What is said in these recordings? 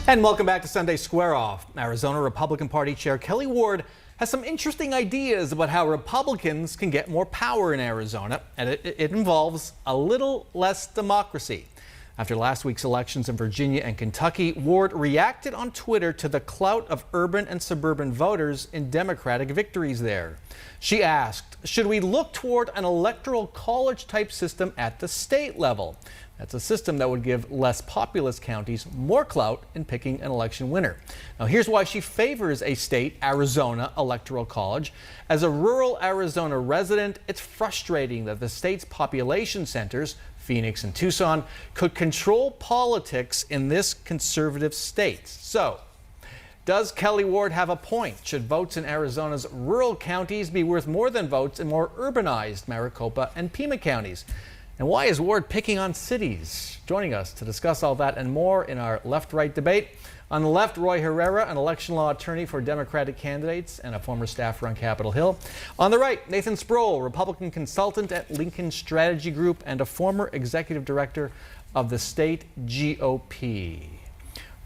And welcome back to Sunday Square Off. Arizona Republican Party Chair Kelly Ward has some interesting ideas about how Republicans can get more power in Arizona, and it involves a little less democracy. After last week's elections in Virginia and Kentucky, Ward reacted on Twitter to the clout of urban and suburban voters in Democratic victories there. She asked, should we look toward an electoral college type system at the state level? That's a system that would give less populous counties more clout in picking an election winner. Now, here's why she favors a state Arizona electoral college. As a rural Arizona resident, it's frustrating that the state's population centers, Phoenix and Tucson, could control politics in this conservative state. So, does Kelly Ward have a point? Should votes in Arizona's rural counties be worth more than votes in more urbanized Maricopa and Pima counties? And why is Ward picking on cities? Joining us to discuss all that and more in our left-right debate. On the left, Roy Herrera, an election law attorney for Democratic candidates and a former staffer on Capitol Hill. On the right, Nathan Sproul, Republican consultant at Lincoln Strategy Group and a former executive director of the state GOP.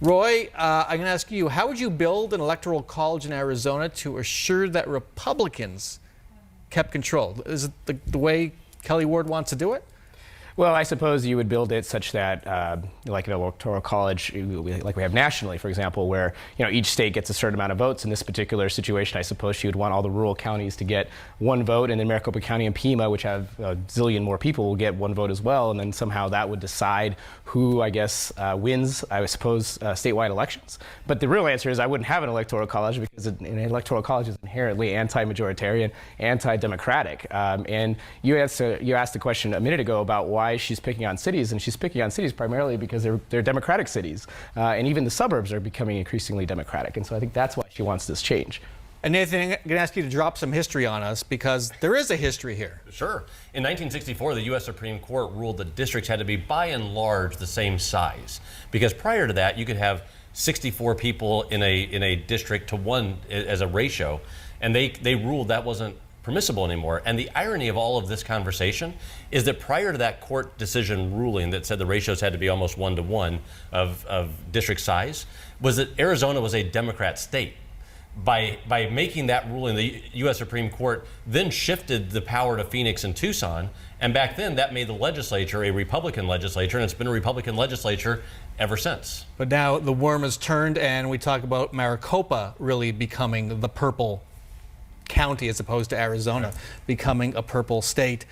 Roy, I'm going to ask you, how would you build an electoral college in Arizona to assure that Republicans kept control? Is it the way Kelly Ward wants to do it? Well, I suppose you would build it such that, like an electoral college, like we have nationally, for example, where each state gets a certain amount of votes. In this particular situation, I suppose she would want all the rural counties to get one vote, and then Maricopa County and Pima, which have a zillion more people, will get one vote as well, and then somehow that would decide who, I guess, wins, I suppose, statewide elections. But the real answer is I wouldn't have an electoral college because an electoral college is inherently anti-majoritarian, anti-democratic. And you asked the question a minute ago about why she's picking on cities, and she's picking on cities primarily because they're democratic cities, and even the suburbs are becoming increasingly democratic, and so I think that's why she wants this change. And Nathan, I'm going to ask you to drop some history on us because there is a history here. Sure. In 1964, the U.S. Supreme Court ruled that districts had to be by and large the same size, because prior to that you could have 64 people in a district to one as a ratio, and they ruled that wasn't permissible anymore. And the irony of all of this conversation is that prior to that court decision ruling that said the ratios had to be almost 1-to-1 of district size, was that Arizona was a Democrat state. By making that ruling, the U.S. Supreme Court then shifted the power to Phoenix and Tucson, and back then that made the legislature a Republican legislature, and it's been a Republican legislature ever since. But now the worm has turned, and we talk about Maricopa really becoming the purple county as opposed to Arizona becoming a purple state.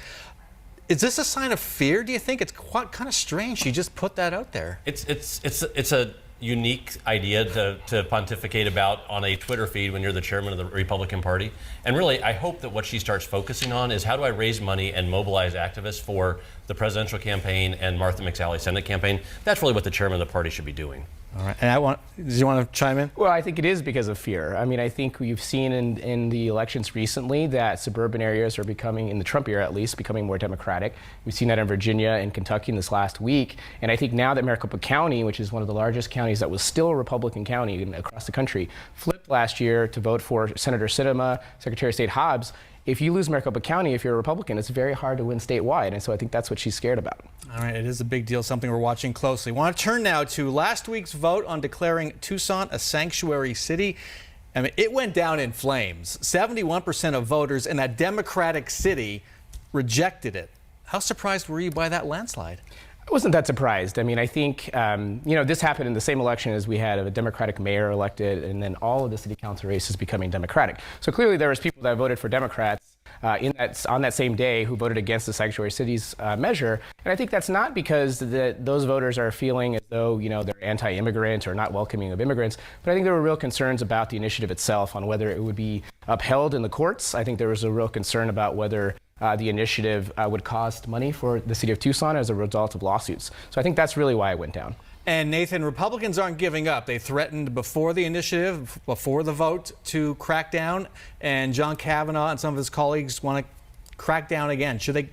Is this a sign of fear, do you think? It's kind of strange she just put that out there. It's a unique idea to pontificate about on a Twitter feed when you're the chairman of the Republican Party. And really, I hope that what she starts focusing on is how do I raise money and mobilize activists for the presidential campaign and Martha McSally's Senate campaign. That's really what the chairman of the party should be doing. All right, and do you want to chime in? Well, I think it is because of fear. I mean, I think we've seen in the elections recently that suburban areas are becoming, in the Trump era at least, becoming more democratic. We've seen that in Virginia and Kentucky in this last week. And I think now that Maricopa County, which is one of the largest counties that was still a Republican county across the country, flipped last year to vote for Senator Sinema, Secretary of State Hobbs. If you lose Maricopa County, if you're a Republican, it's very hard to win statewide. And so I think that's what she's scared about. All right, it is a big deal, something we're watching closely. I want to turn now to last week's vote on declaring Tucson a sanctuary city. I mean, it went down in flames. 71% of voters in that Democratic city rejected it. How surprised were you by that landslide? I wasn't that surprised. I mean, I think, this happened in the same election as we had a Democratic mayor elected, and then all of the city council races becoming Democratic. So clearly there was people that voted for Democrats on that same day who voted against the sanctuary cities measure. And I think that's not because those voters are feeling as though, they're anti-immigrant or not welcoming of immigrants, but I think there were real concerns about the initiative itself on whether it would be upheld in the courts. I think there was a real concern about whether the initiative would cost money for the city of Tucson as a result of lawsuits. So I think that's really why it went down. And Nathan, Republicans aren't giving up. They threatened before the initiative, before the vote, to crack down. And John Kavanaugh and some of his colleagues want to crack down again. Should they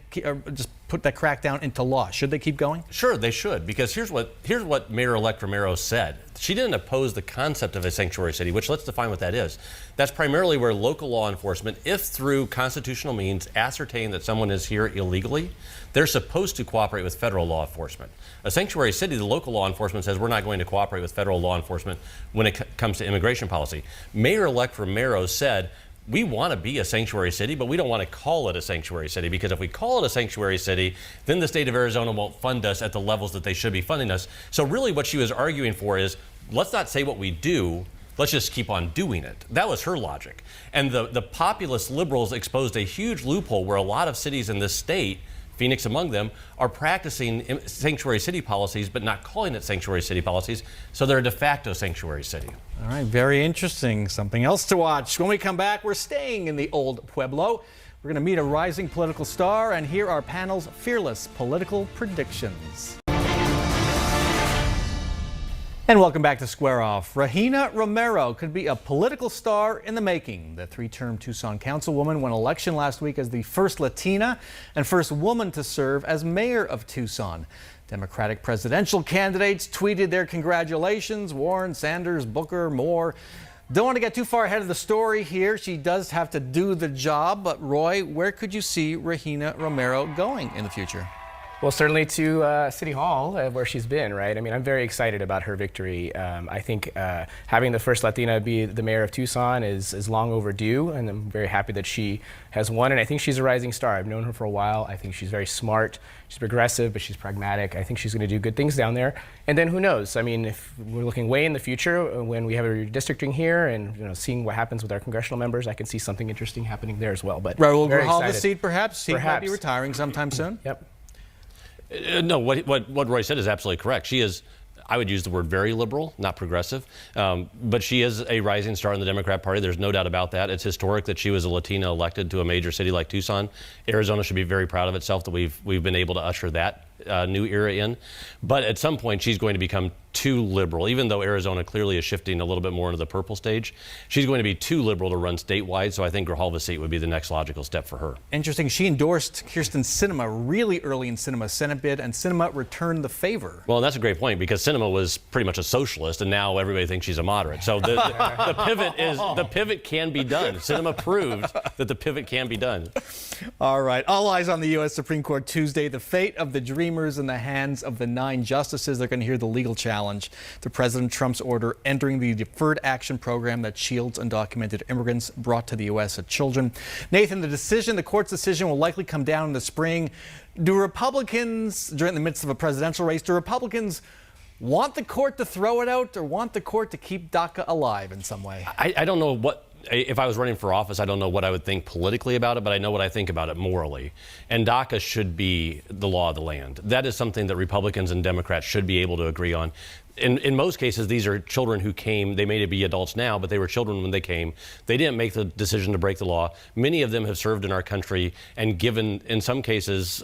just put that crackdown into law. Should they keep going? Sure, they should, because here's what Mayor-elect Romero said. She didn't oppose the concept of a sanctuary city, which let's define what that is. That's primarily where local law enforcement, if through constitutional means ascertain that someone is here illegally, they're supposed to cooperate with federal law enforcement. A sanctuary city, the local law enforcement says we're not going to cooperate with federal law enforcement when it comes to immigration policy. Mayor-elect Romero said, we want to be a sanctuary city, but we don't want to call it a sanctuary city, because if we call it a sanctuary city, then the state of Arizona won't fund us at the levels that they should be funding us. So really what she was arguing for is, let's not say what we do, let's just keep on doing it. That was her logic. And the populist liberals exposed a huge loophole where a lot of cities in this state, Phoenix among them, are practicing sanctuary city policies but not calling it sanctuary city policies, so they're a de facto sanctuary city. All right, very interesting. Something else to watch. When we come back, we're staying in the old Pueblo. We're going to meet a rising political star and hear our panel's fearless political predictions. And welcome back to Square Off. Regina Romero could be a political star in the making. The three-term Tucson councilwoman won election last week as the first Latina and first woman to serve as mayor of Tucson. Democratic presidential candidates tweeted their congratulations. Warren, Sanders, Booker, Moore. Don't want to get too far ahead of the story here. She does have to do the job. But Roy, where could you see Regina Romero going in the future? Well, certainly to City Hall, where she's been, right? I mean, I'm very excited about her victory. I think having the first Latina be the mayor of Tucson is long overdue, and I'm very happy that she has won, and I think she's a rising star. I've known her for a while. I think she's very smart. She's progressive, but she's pragmatic. I think she's going to do good things down there. And then who knows? I mean, if we're looking way in the future, when we have a redistricting here and seeing what happens with our congressional members, I can see something interesting happening there as well. But Raul very Grijalva's excited. seat, perhaps? He might be retiring sometime soon. Yep. No, what Roy said is absolutely correct. She is, I would use the word very liberal, not progressive, but she is a rising star in the Democrat Party. There's no doubt about that. It's historic that she was a Latina elected to a major city like Tucson. Arizona should be very proud of itself that we've been able to usher that new era in. But at some point, she's going to become too liberal. Even though Arizona clearly is shifting a little bit more into the purple stage, she's going to be too liberal to run statewide, so I think Grijalva's seat would be the next logical step for her. Interesting. She endorsed Kirsten Sinema really early in Sinema's Senate bid, and Sinema returned the favor. Well, that's a great point, because Sinema was pretty much a socialist, and now everybody thinks she's a moderate. So the pivot can be done. Sinema proved that the pivot can be done. All right. All eyes on the U.S. Supreme Court Tuesday. The fate of the Dreamers in the hands of the 9 justices. They're going to hear the legal challenge to President Trump's order entering the Deferred Action Program that shields undocumented immigrants brought to the U.S. as children. Nathan, the court's decision will likely come down in the spring. Do Republicans, during the midst of a presidential race, do Republicans want the court to throw it out or want the court to keep DACA alive in some way? I don't know what. If I was running for office, I don't know what I would think politically about it, but I know what I think about it morally. And DACA should be the law of the land. That is something that Republicans and Democrats should be able to agree on. In most cases, these are children who came. They may be adults now, but they were children when they came. They didn't make the decision to break the law. Many of them have served in our country and given, in some cases,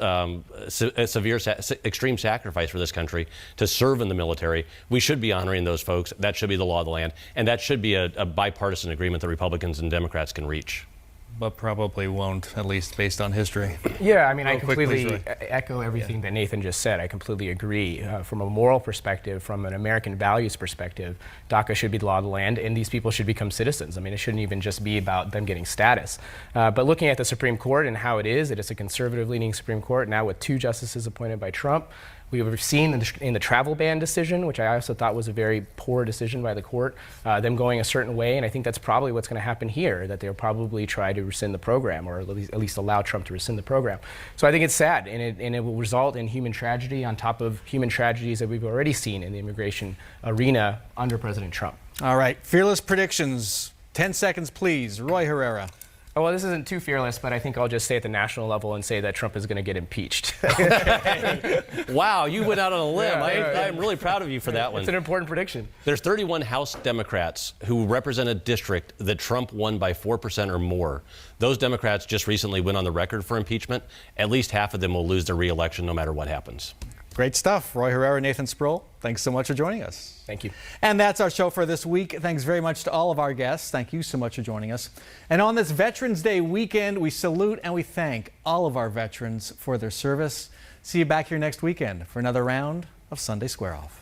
extreme sacrifice for this country to serve in the military. We should be honoring those folks. That should be the law of the land. And that should be a bipartisan agreement that Republicans and Democrats can reach. But probably won't, at least based on history. Yeah, I mean, I quickly, completely echo everything that Nathan just said. I completely agree. From a moral perspective, from an American values perspective, DACA should be the law of the land, and these people should become citizens. I mean, it shouldn't even just be about them getting status. But looking at the Supreme Court and how it is a conservative-leaning Supreme Court, now with 2 justices appointed by Trump. We've seen in the travel ban decision, which I also thought was a very poor decision by the court, them going a certain way, and I think that's probably what's going to happen here, that they'll probably try to rescind the program, or at least allow Trump to rescind the program. So I think it's sad, and it will result in human tragedy on top of human tragedies that we've already seen in the immigration arena under President Trump. All right, fearless predictions. 10 seconds, please. Roy Herrera. Oh, well, this isn't too fearless, but I think I'll just say at the national level and say that Trump is going to get impeached. Wow, you went out on a limb. Yeah, I'm really proud of you for that one. It's an important prediction. There's 31 House Democrats who represent a district that Trump won by 4% or more. Those Democrats just recently went on the record for impeachment. At least half of them will lose their re-election no matter what happens. Great stuff. Roy Herrera, Nathan Sproul, thanks so much for joining us. Thank you. And that's our show for this week. Thanks very much to all of our guests. Thank you so much for joining us. And on this Veterans Day weekend, we salute and we thank all of our veterans for their service. See you back here next weekend for another round of Sunday Square Off.